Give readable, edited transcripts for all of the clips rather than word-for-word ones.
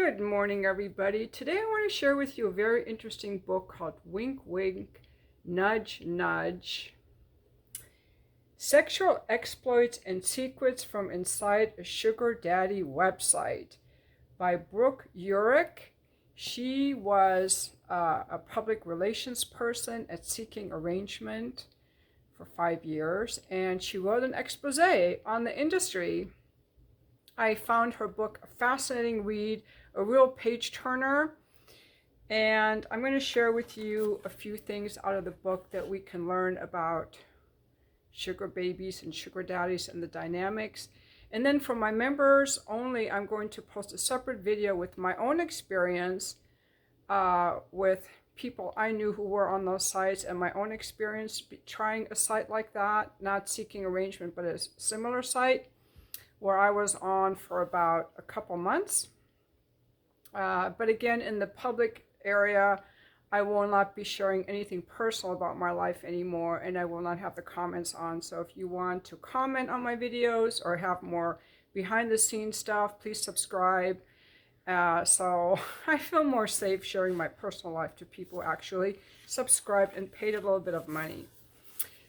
Good morning, everybody. Today I want to share with you a very interesting book called Wink Wink, Nudge Nudge. Sexual Exploits and Secrets from Inside a Sugar Daddy Website by Brooke Urick. She was a public relations person at Seeking Arrangement for 5 years, and she wrote an expose on the industry. I found her book a fascinating read, a real page turner, and I'm going to share with you a few things out of the book that we can learn about sugar babies and sugar daddies and the dynamics. And then for my members only, I'm going to post a separate video with my own experience with people I knew who were on those sites and my own experience trying a site like that, not Seeking Arrangement, but a similar site, where I was on for about a couple months. But again, in the public area, I will not be sharing anything personal about my life anymore, and I will not have the comments on. So if you want to comment on my videos or have more behind the scenes stuff, please subscribe. So I feel more safe sharing my personal life to people who actually subscribed and paid a little bit of money.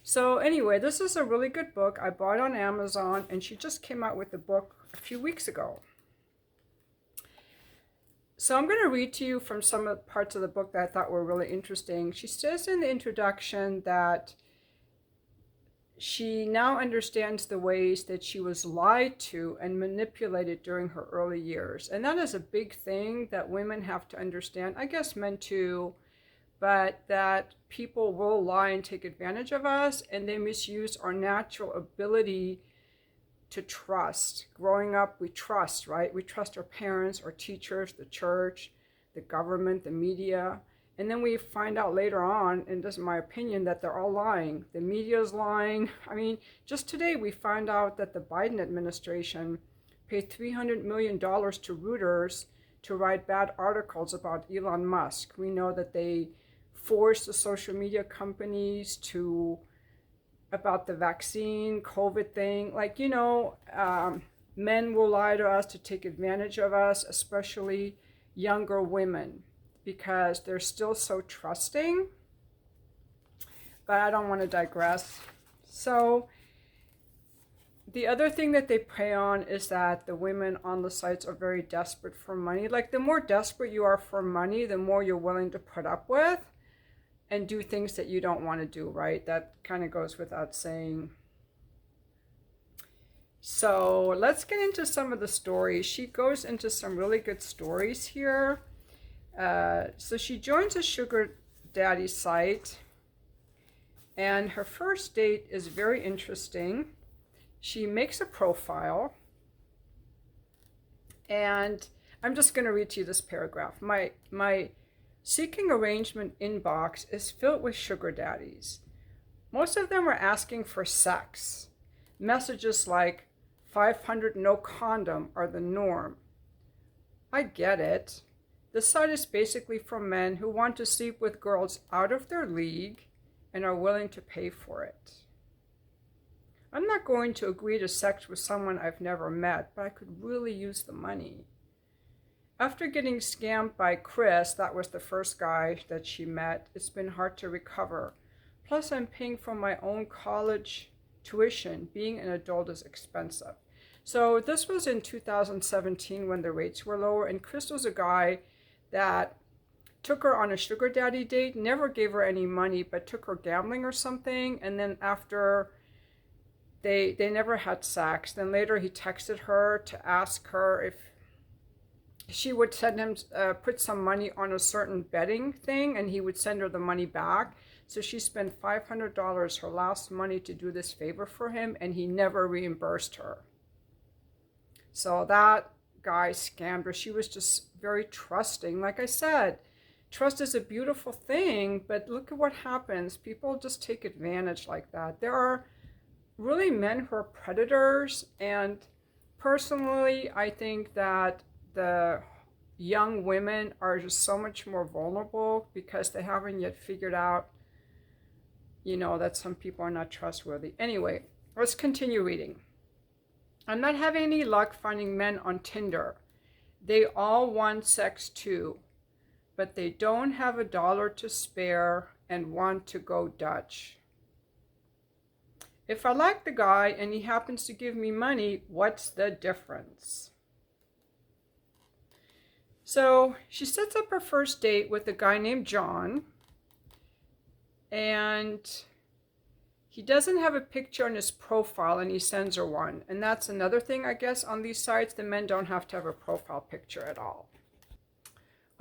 So anyway, this is a really good book. I bought it on Amazon, and she just came out with the book a few weeks ago. So I'm going to read to you from some of the parts of the book that I thought were really interesting. She says in the introduction that she now understands the ways that she was lied to and manipulated during her early years. And that is a big thing that women have to understand. I guess men too. But that people will lie and take advantage of us, and they misuse our natural ability to trust. Growing up, we trust, right? We trust our parents, our teachers, the church, the government, the media. And then we find out later on, and this is my opinion, that they're all lying. The media is lying. I mean, just today we found out that the Biden administration paid $300 million to Reuters to write bad articles about Elon Musk. We know that they force the social media companies to, about the vaccine, COVID thing. Like, men will lie to us to take advantage of us, especially younger women, because they're still so trusting. But I don't want to digress. So the other thing that they prey on is that the women on the sites are very desperate for money. Like, the more desperate you are for money, the more you're willing to put up with and do things that you don't want to do, right? That kind of goes without saying. So let's get into some of the stories. She goes into some really good stories here. So she joins a sugar daddy site, and her first date is very interesting. She makes a profile, and I'm just going to read to you this paragraph. My Seeking Arrangement inbox is filled with sugar daddies. Most of them are asking for sex. Messages like 500 no condom are the norm. I get it. The site is basically for men who want to sleep with girls out of their league and are willing to pay for it. I'm not going to agree to sex with someone I've never met, but I could really use the money. After getting scammed by Chris, that was the first guy that she met, it's been hard to recover. Plus, I'm paying for my own college tuition. Being an adult is expensive. So this was in 2017 when the rates were lower, and Chris was a guy that took her on a sugar daddy date, never gave her any money, but took her gambling or something, and then after they never had sex. Then later he texted her to ask her if she would send him, put some money on a certain betting thing, and he would send her the money back. So she spent $500, her last money, to do this favor for him, and he never reimbursed her. So that guy scammed her. She was just very trusting. Like I said, trust is a beautiful thing, but look at what happens. People just take advantage like that. There are really men who are predators, and personally, I think that the young women are just so much more vulnerable because they haven't yet figured out, that some people are not trustworthy. Anyway, let's continue reading. I'm not having any luck finding men on Tinder. They all want sex too, but they don't have $1 to spare and want to go Dutch. If I like the guy and he happens to give me money, what's the difference? So she sets up her first date with a guy named John, and he doesn't have a picture on his profile, and he sends her one. And that's another thing, I guess, on these sites. The men don't have to have a profile picture at all.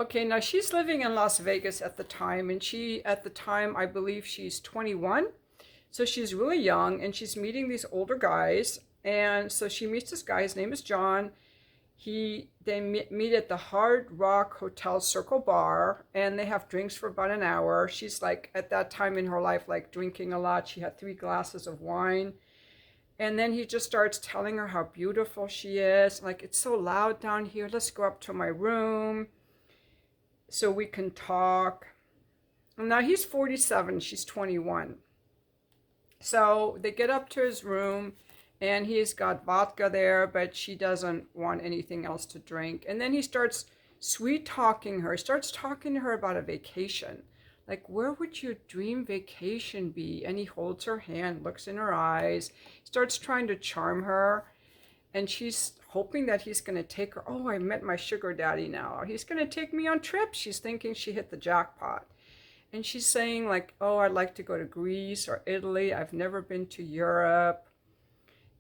Okay, now she's living in Las Vegas at the time, and at the time, I believe she's 21. So she's really young, and she's meeting these older guys. And so she meets this guy, his name is John. They meet at the Hard Rock Hotel Circle Bar, and they have drinks for about an hour. She's like, at that time in her life, like drinking a lot. She had 3 glasses of wine. And then he just starts telling her how beautiful she is. Like, it's so loud down here. Let's go up to my room so we can talk. And now he's 47, she's 21. So they get up to his room, and he's got vodka there, but she doesn't want anything else to drink. And then he starts sweet talking her. He starts talking to her about a vacation. Like, where would your dream vacation be? And he holds her hand, looks in her eyes, starts trying to charm her. And she's hoping that he's going to take her. Oh, I met my sugar daddy now. He's going to take me on trips. She's thinking she hit the jackpot. And she's saying like, oh, I'd like to go to Greece or Italy. I've never been to Europe.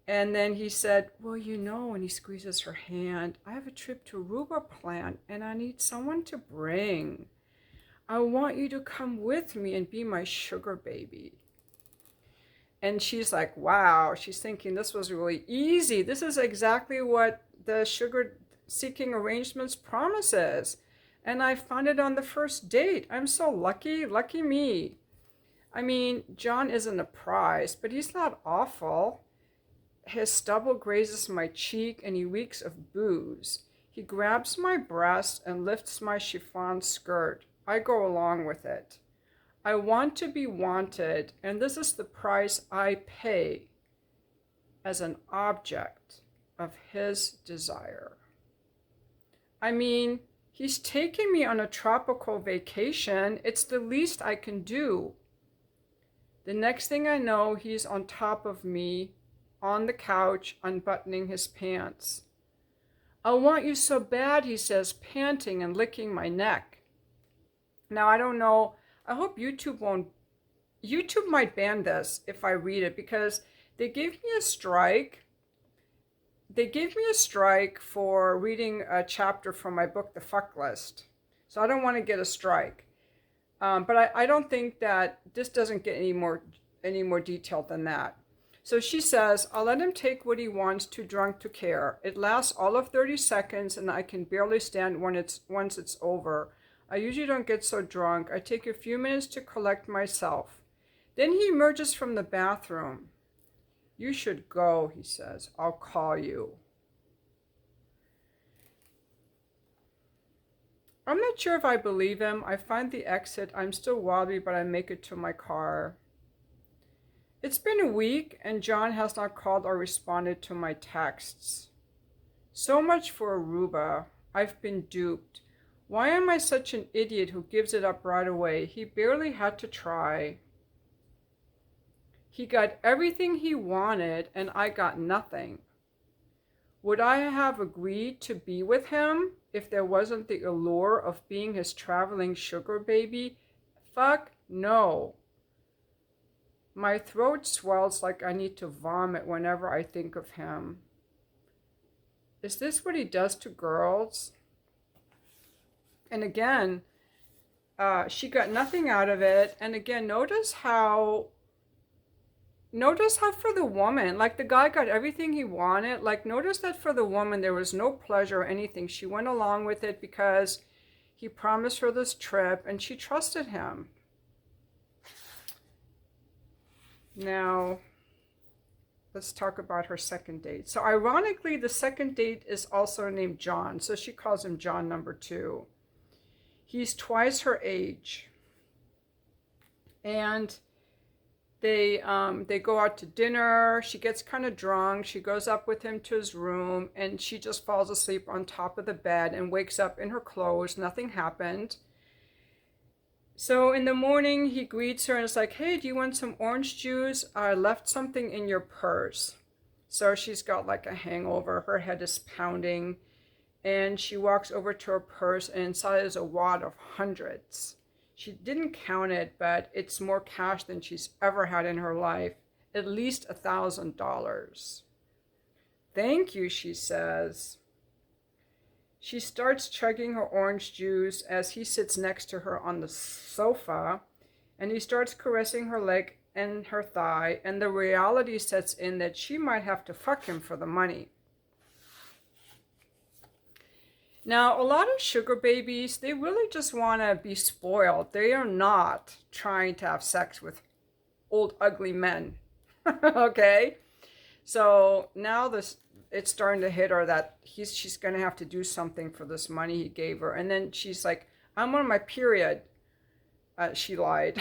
And then he said, well, you know, and he squeezes her hand, I have a trip to Aruba planned, and I need someone to bring. I want you to come with me and be my sugar baby. And she's like, wow, she's thinking this was really easy. This is exactly what the sugar seeking arrangements promises. And I found it on the first date. I'm so lucky, lucky me. I mean, John isn't a prize, but he's not awful. His stubble grazes my cheek, and he reeks of booze. He grabs my breast and lifts my chiffon skirt. I go along with it. I want to be wanted, and this is the price I pay as an object of his desire. I mean, he's taking me on a tropical vacation. It's the least I can do. The next thing I know, he's on top of me, on the couch, unbuttoning his pants. I want you so bad, he says, panting and licking my neck. Now, I don't know. I hope YouTube might ban this if I read it, because they gave me a strike. They gave me a strike for reading a chapter from my book, The Fuck List. So I don't want to get a strike. But I don't think that this doesn't get any more detailed than that. So she says, I'll let him take what he wants, too drunk to care. It lasts all of 30 seconds, and I can barely stand once it's over. I usually don't get so drunk. I take a few minutes to collect myself. Then he emerges from the bathroom. You should go, he says. I'll call you. I'm not sure if I believe him. I find the exit. I'm still wobbly, but I make it to my car. It's been a week, and John has not called or responded to my texts. So much for Aruba. I've been duped. Why am I such an idiot who gives it up right away? He barely had to try. He got everything he wanted, and I got nothing. Would I have agreed to be with him if there wasn't the allure of being his traveling sugar baby? Fuck no. My throat swells like I need to vomit whenever I think of him. Is this what he does to girls? And again, she got nothing out of it. And again, notice how for the woman, like the guy got everything he wanted. Like, notice that for the woman, there was no pleasure or anything. She went along with it because he promised her this trip and she trusted him. Now, let's talk about her second date. So ironically, the second date is also named John. So she calls him John number 2. He's twice her age. And They go out to dinner. She gets kind of drunk. She goes up with him to his room, and she just falls asleep on top of the bed and wakes up in her clothes. Nothing happened. So in the morning, he greets her and is like, hey, do you want some orange juice? I left something in your purse. So she's got like a hangover. Her head is pounding. And she walks over to her purse, and inside is a wad of hundreds. She didn't count it, but it's more cash than she's ever had in her life. At least $1,000. Thank you, she says. She starts chugging her orange juice as he sits next to her on the sofa, and he starts caressing her leg and her thigh, and the reality sets in that she might have to fuck him for the money. Now, a lot of sugar babies, they really just want to be spoiled. They are not trying to have sex with old, ugly men. Okay? So now it's starting to hit her that she's going to have to do something for this money he gave her. And then she's like, I'm on my period. She lied.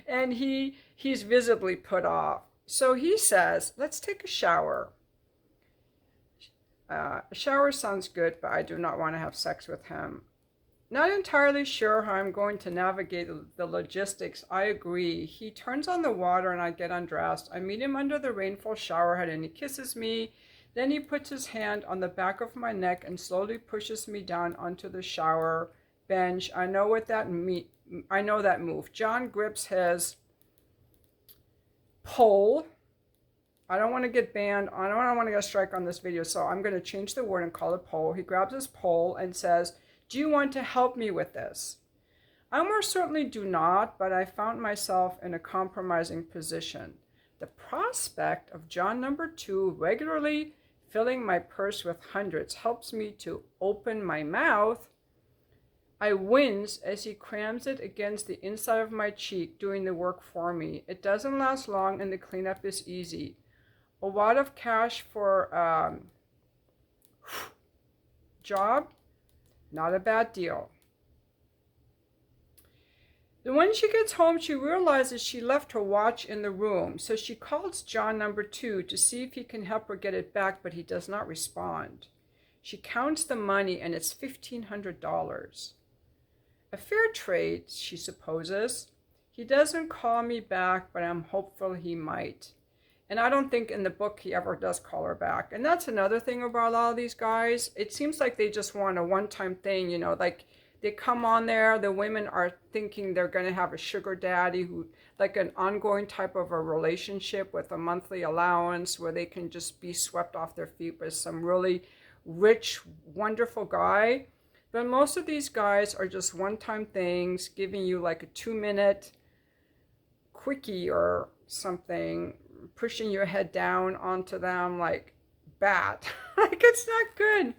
And he's visibly put off. So he says, let's take a shower. A shower sounds good, but I do not want to have sex with him. Not entirely sure how I'm going to navigate the logistics. I agree. He turns on the water and I get undressed. I meet him under the rainfall shower head and he kisses me. Then he puts his hand on the back of my neck and slowly pushes me down onto the shower bench. I know that move. John grips his pole. I don't want to get banned. I don't want to get a strike on this video, so I'm going to change the word and call it pole. He grabs his pole and says, do you want to help me with this? I most certainly do not, but I found myself in a compromising position. The prospect of John number 2 regularly filling my purse with hundreds helps me to open my mouth. I wince as he crams it against the inside of my cheek, doing the work for me. It doesn't last long and the cleanup is easy. A wad of cash for job, not a bad deal. Then when she gets home, she realizes she left her watch in the room. So she calls John number 2 to see if he can help her get it back, but he does not respond. She counts the money and it's $1,500. A fair trade, she supposes. He doesn't call me back, but I'm hopeful he might. And I don't think in the book he ever does call her back. And that's another thing about a lot of these guys. It seems like they just want a one-time thing, you know, like they come on there, the women are thinking they're going to have a sugar daddy who, like an ongoing type of a relationship with a monthly allowance where they can just be swept off their feet by some really rich, wonderful guy. But most of these guys are just one-time things, giving you like a 2-minute quickie or something, pushing your head down onto them like bat. Like it's not good.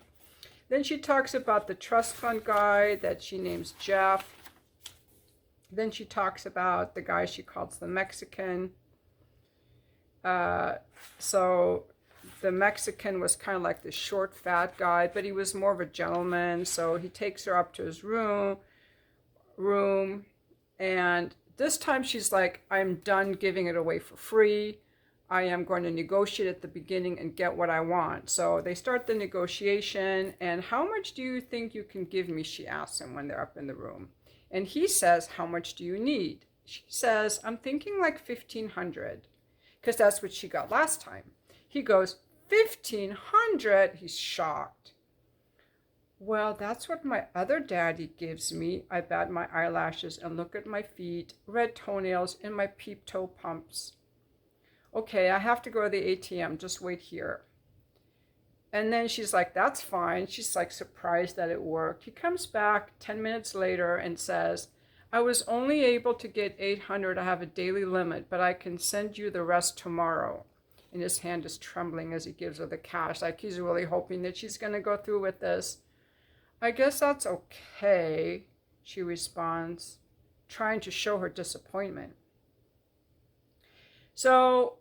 Then she talks about the trust fund guy that she names Jeff. Then she talks about the guy she calls the Mexican. So the Mexican was kind of like the short, fat guy, but he was more of a gentleman. So he takes her up to his room, and this time she's like, I'm done giving it away for free. I am going to negotiate at the beginning and get what I want. So they start the negotiation, and how much do you think you can give me, she asks him when they're up in the room. And he says, how much do you need? She says, I'm thinking like $1,500, because that's what she got last time. He goes, $1,500? He's shocked. Well, that's what my other daddy gives me. I bat my eyelashes and look at my feet, red toenails, and my peep toe pumps. Okay, I have to go to the ATM. Just wait here. And then she's like, that's fine. She's like surprised that it worked. He comes back 10 minutes later and says, I was only able to get $800. I have a daily limit, but I can send you the rest tomorrow. And his hand is trembling as he gives her the cash, like he's really hoping that she's going to go through with this. I guess that's okay, she responds, trying to show her disappointment. So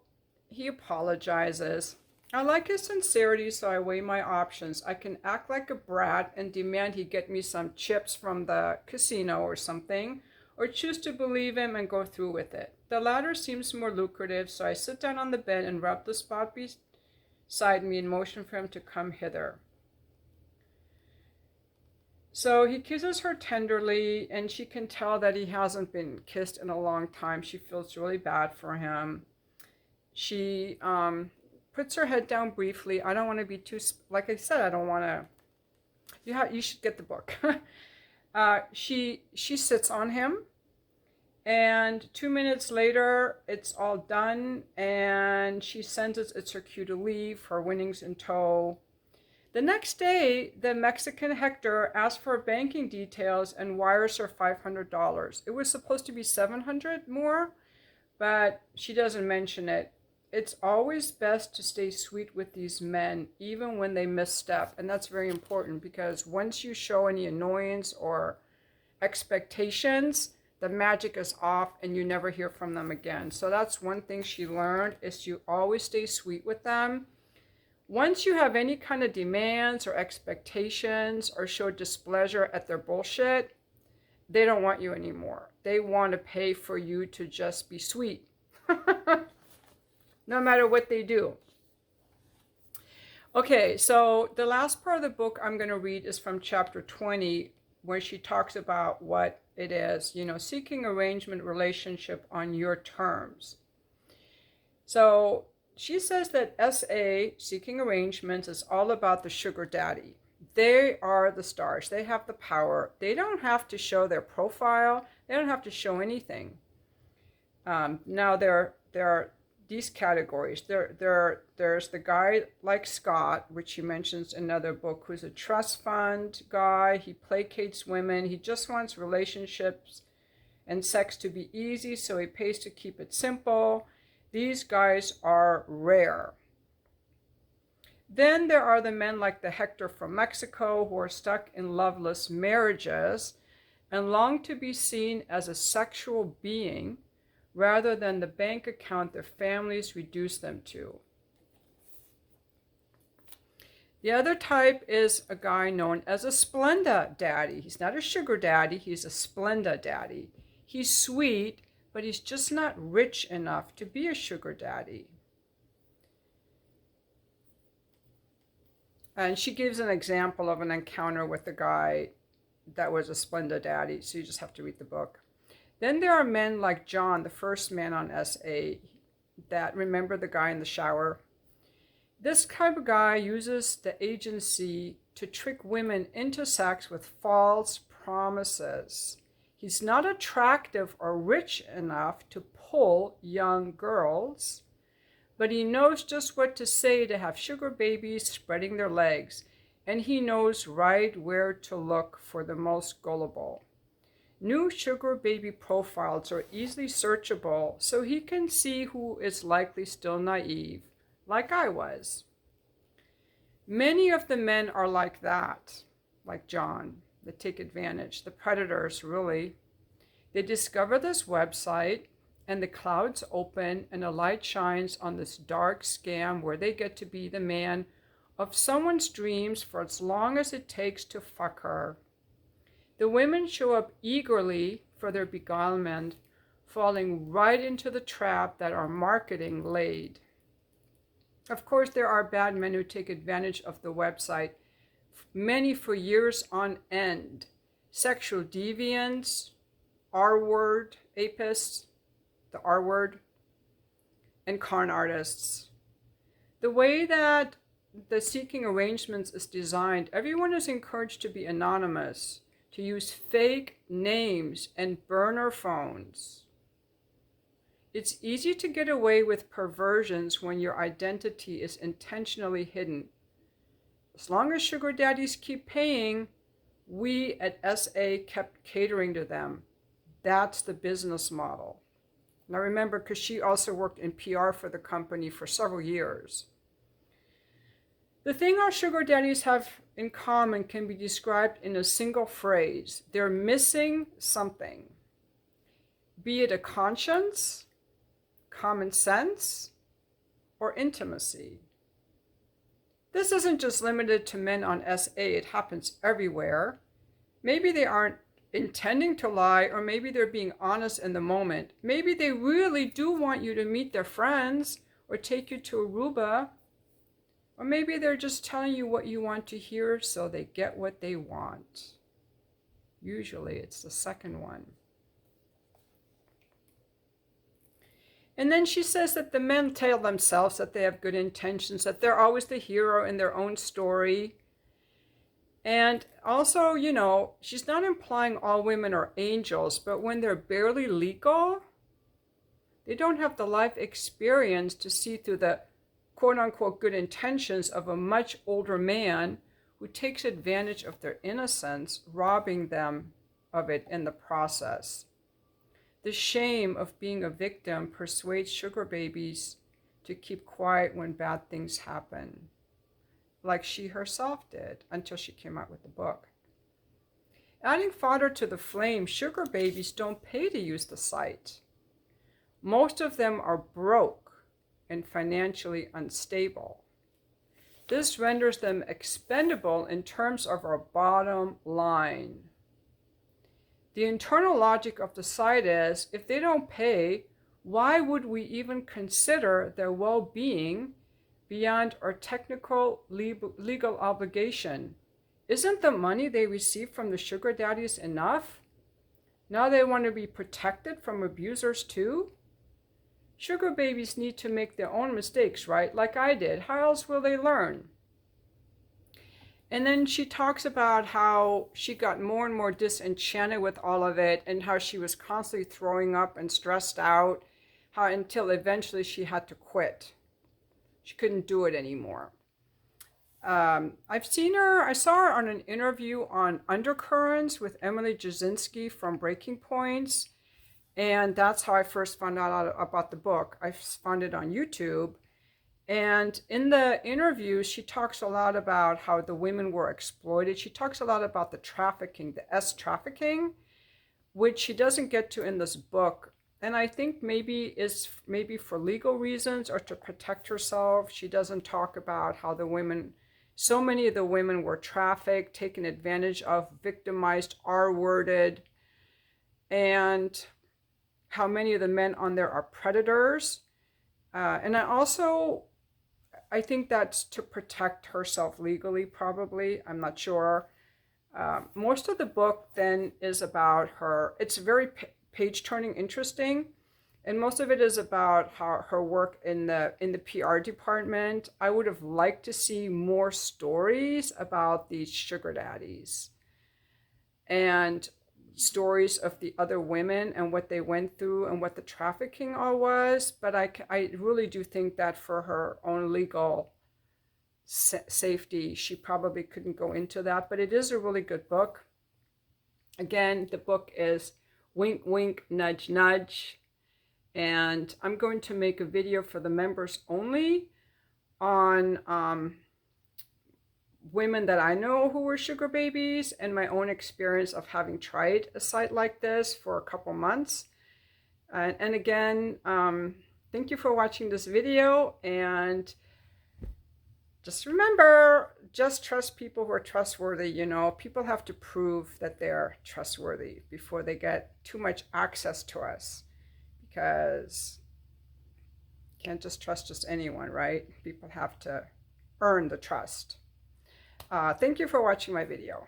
he apologizes. I like his sincerity, so I weigh my options. I can act like a brat and demand he get me some chips from the casino or something, or choose to believe him and go through with it. The latter seems more lucrative, so I sit down on the bed and rub the spot beside me and motion for him to come hither. So he kisses her tenderly, and she can tell that he hasn't been kissed in a long time. She feels really bad for him. She puts her head down briefly. I don't want to be too, like I said, I don't want to, you should get the book. She sits on him, and 2 minutes later, it's all done, and she senses it's her cue to leave, her winnings in tow. The next day, the Mexican Hector asks for banking details and wires her $500. It was supposed to be $700 more, but she doesn't mention it. It's always best to stay sweet with these men, even when they misstep. And that's very important, because once you show any annoyance or expectations, the magic is off and you never hear from them again. So that's one thing she learned, is you always stay sweet with them. Once you have any kind of demands or expectations or show displeasure at their bullshit, they don't want you anymore. They want to pay for you to just be sweet. No matter what they do. Okay, so the last part of the book I'm going to read is from chapter 20, where she talks about what it is, seeking arrangement relationship on your terms. So she says that SA, seeking arrangements, is all about the sugar daddy. They are the stars. They have the power. They don't have to show their profile. They don't have to show anything. Now there are these categories. There's the guy like Scott, which he mentions in another book, who's a trust fund guy. He placates women. He just wants relationships and sex to be easy, so he pays to keep it simple. These guys are rare. Then there are the men like the Hector from Mexico, who are stuck in loveless marriages and long to be seen as a sexual being rather than the bank account their families reduce them to. The other type is a guy known as a Splenda daddy. He's not a sugar daddy, he's a Splenda daddy. He's sweet, but he's just not rich enough to be a sugar daddy. And she gives an example of an encounter with a guy that was a Splenda daddy, so you just have to read the book. Then there are men like John, the first man on SA, that, remember the guy in the shower? This type of guy uses the agency to trick women into sex with false promises. He's not attractive or rich enough to pull young girls, but he knows just what to say to have sugar babies spreading their legs, and he knows right where to look for the most gullible. New sugar baby profiles are easily searchable, so he can see who is likely still naive, like I was. Many of the men are like that, like John, that take advantage, the predators, really. They discover this website, and the clouds open, and a light shines on this dark scam where they get to be the man of someone's dreams for as long as it takes to fuck her. The women show up eagerly for their beguilement, falling right into the trap that our marketing laid. Of course, there are bad men who take advantage of the website, many for years on end. Sexual deviants, R-word apists, the R-word, and con artists. The way that the seeking arrangements is designed, everyone is encouraged to be anonymous, to use fake names and burner phones. It's easy to get away with perversions when your identity is intentionally hidden. As long as sugar daddies keep paying, we at SA kept catering to them. That's the business model. Now remember, because she also worked in PR for the company for several years. The thing our sugar daddies have in common can be described in a single phrase. They're missing something. Be it a conscience, common sense, or intimacy. This isn't just limited to men on SA. It happens everywhere. Maybe they aren't intending to lie, or maybe they're being honest in the moment. Maybe they really do want you to meet their friends or take you to Aruba, or maybe they're just telling you what you want to hear so they get what they want. Usually it's the second one. And then she says that the men tell themselves that they have good intentions, that they're always the hero in their own story. And also, you know, she's not implying all women are angels, but when they're barely legal, they don't have the life experience to see through the quote-unquote good intentions of a much older man who takes advantage of their innocence, robbing them of it in the process. The shame of being a victim persuades sugar babies to keep quiet when bad things happen, like she herself did until she came out with the book. Adding fodder to the flame, sugar babies don't pay to use the site. Most of them are broke and financially unstable. This renders them expendable in terms of our bottom line. The internal logic of the site is, if they don't pay, why would we even consider their well-being beyond our technical legal obligation? Isn't the money they receive from the sugar daddies enough? Now they want to be protected from abusers too? Sugar babies need to make their own mistakes, right? Like I did. How else will they learn? And then she talks about how she got more and more disenchanted with all of it, and how she was constantly throwing up and stressed out, how until eventually she had to quit. She couldn't do it anymore. I saw her on an interview on Undercurrents with Emily Jasinski from Breaking Points. And that's how I first found out about the book. I found it on YouTube. And in the interview, she talks a lot about how the women were exploited. She talks a lot about the trafficking, the trafficking, which she doesn't get to in this book. And I think maybe for legal reasons or to protect herself. She doesn't talk about how the women, so many of the women were trafficked, taken advantage of, victimized, R-worded, and how many of the men on there are predators. And I think that's to protect herself legally, probably. I'm not sure. Most of the book then is about her. It's very page-turning, interesting. And most of it is about her work in the PR department. I would have liked to see more stories about these sugar daddies and stories of the other women and what they went through and what the trafficking all was. But I really do think that for her own legal safety, she probably couldn't go into that. But it is a really good book. Again, the book is Wink, Wink, Nudge, Nudge. And I'm going to make a video for the members only on women that I know who were sugar babies and my own experience of having tried a site like this for a couple months. And again, thank you for watching this video, and just remember, just trust people who are trustworthy. You know, people have to prove that they're trustworthy before they get too much access to us, because you can't just trust just anyone, right? People have to earn the trust. Thank you for watching my video.